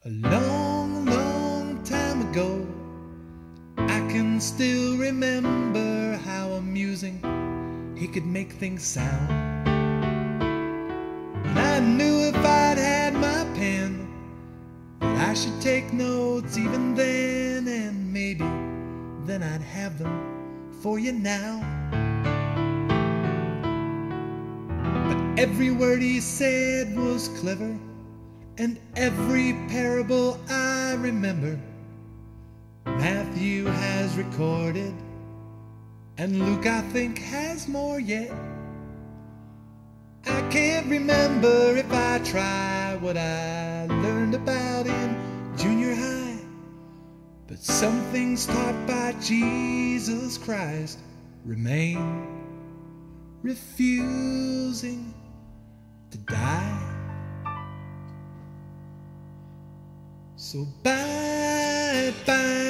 A long, long time ago, I can still remember how amusing he could make things sound. And I knew if I'd had my pen that I should take notes even then, and maybe then I'd have them for you now. But every word he said was clever, and every parable I remember Matthew has recorded, and Luke I think has more yet. I can't remember if I try what I learned about in junior high, but some things taught by Jesus Christ remain, refusing to die. So bye-bye,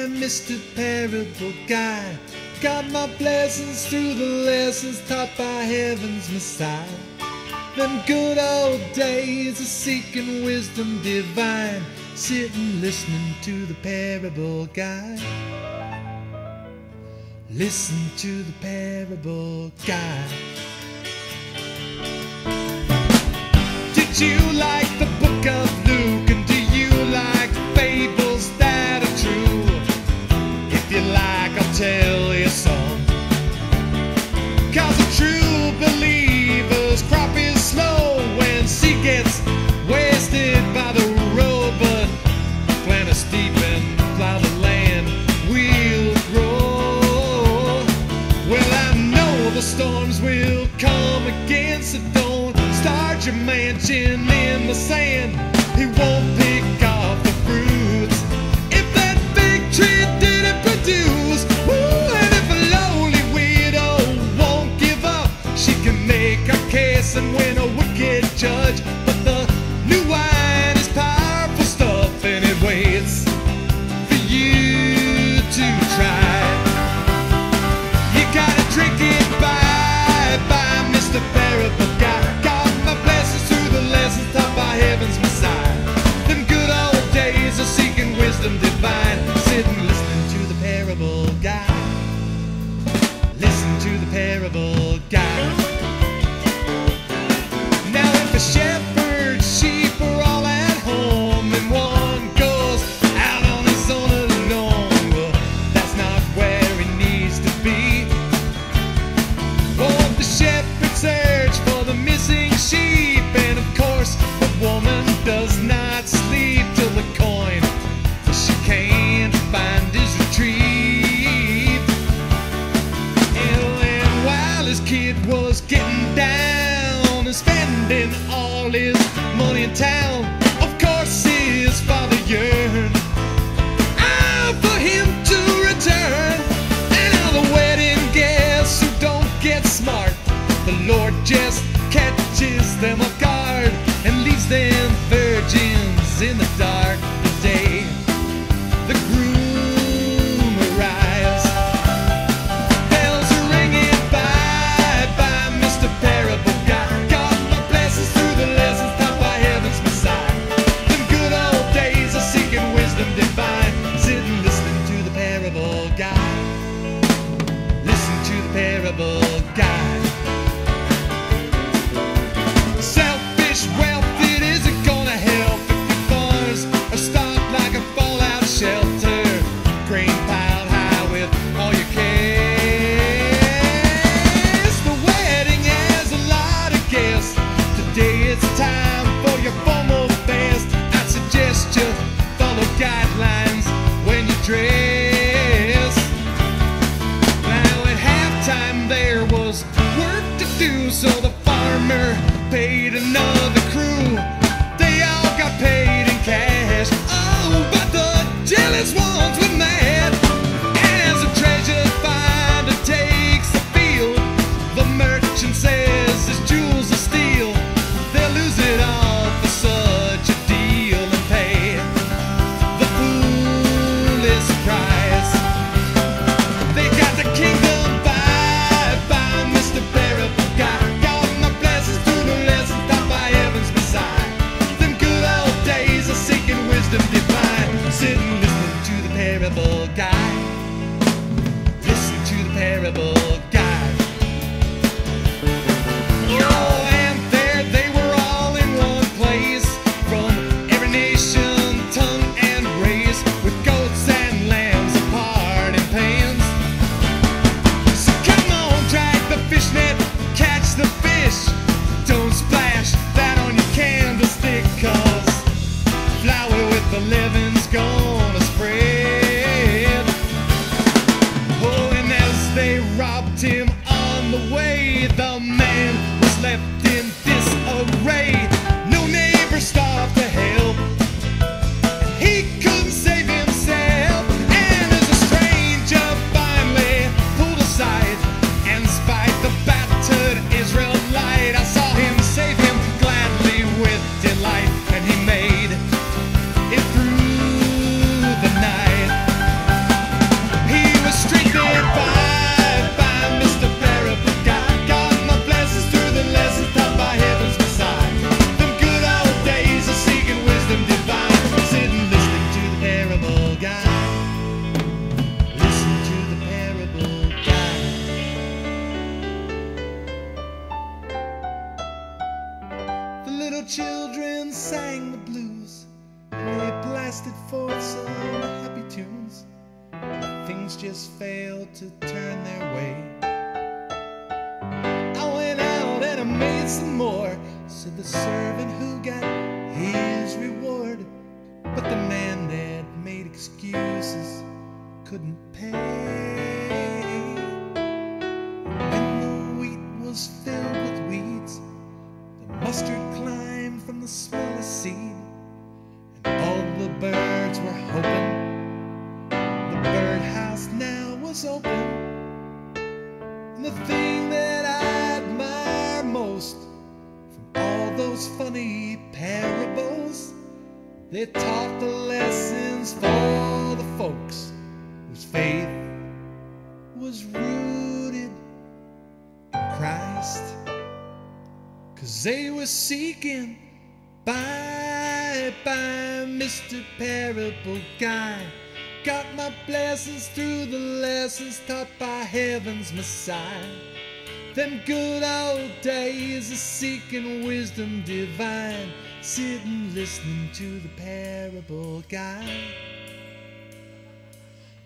Mr. Parable Guy. Got my blessings through the lessons taught by heaven's Messiah. Them good old days of seeking wisdom divine, sitting listening to the Parable Guy. Listen to the Parable Guy. Did you like the book of Luke? And do you like fables that are true? If you like, I'll tell you some. 'Cause a true believer's crop is slow when seed gets wasted by the road, but plant a steep and plow the land, we'll grow. Well, I know the storms will come again, so don't start your mansion in the sand. He won't pick off the fruits if that big tree didn't produce. Ooh, and if a lonely widow won't give up, she can make a case and win a wicked judge. But the new wine is powerful stuff, and it waits for you to try. You gotta drink it bye-bye, Mr. Parable Guy. Got my blessings through the lessons taught by heaven's Messiah. Them good old days of seeking wisdom divine, sitting listening to the Parable Guy. Listen to the Parable Guy. Now if the shepherd's sheep are all at home and one goes out on his own alone, well, that's not where he needs to be. Won't the shepherd search for the missing sheep? And of course the woman does not sleep till the coin she can't find is retrieved. And while his kid was getting down and spending all his money in town, of course his father yearned for him to return. And all the wedding guests who don't get smart, the Lord just catches them off guard and leaves them virgins in the dark the day the groom arrives. Bells are ringing, bye-bye, Mr. Parable Guy. Got my blessings through the lessons taught by heaven's Messiah. Them good old days of seeking wisdom divine, sitting listening to the Parable Guy. Listen to the Parable Guy. Selfish wealth, it isn't gonna help if your barns are stocked like a fallout shelter, grain piled high with all your cares. The wedding has a lot of guests. Today it's time for your formal best. I'd suggest you follow guidelines when you dress. Now at halftime there was work to do, so the farmer paid another crew. They all got paid in cash. Oh, but the jealous ones were mad. As a treasure finder takes the field, the merchant says his jewels are steel. They'll lose it all for such a deal and pay the foolish price. They got the kingdom bye-bye, Mr. Parable Guy. Got my blessings through the lessons taught by heaven's Messiah. little children sang the blues, and they blasted forth some happy tunes, but things just failed to turn their way. I went out and I made some more, said the servant who got his reward, but the man that made excuses couldn't pay. When the wheat was filled with weeds, the mustard climbed from the smallest seed, and all the birds were hoping the birdhouse now was open. And the thing that I admire most from all those funny parables, they taught the lessons for the folks whose faith was rooted in Christ. 'Cause they were seeking, bye, bye, Mr. Parable Guy. Got my blessings through the lessons taught by heaven's Messiah. Them good old days of seeking wisdom divine, sitting listening to the Parable Guy.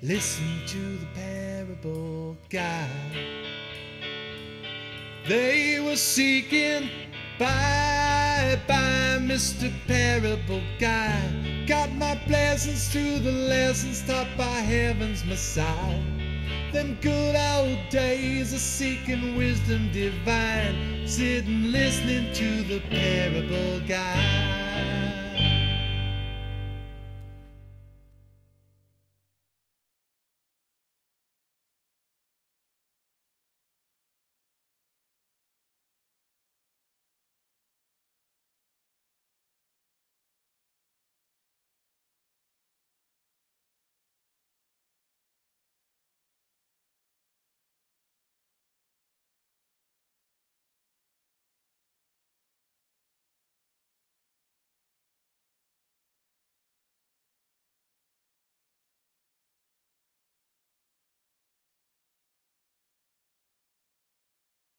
Listen to the Parable Guy. They were seeking, bye, bye, Mr. Parable Guy. Got my blessings through the lessons taught by heaven's Messiah. Them good old days of seeking wisdom divine, sitting listening to the Parable Guy.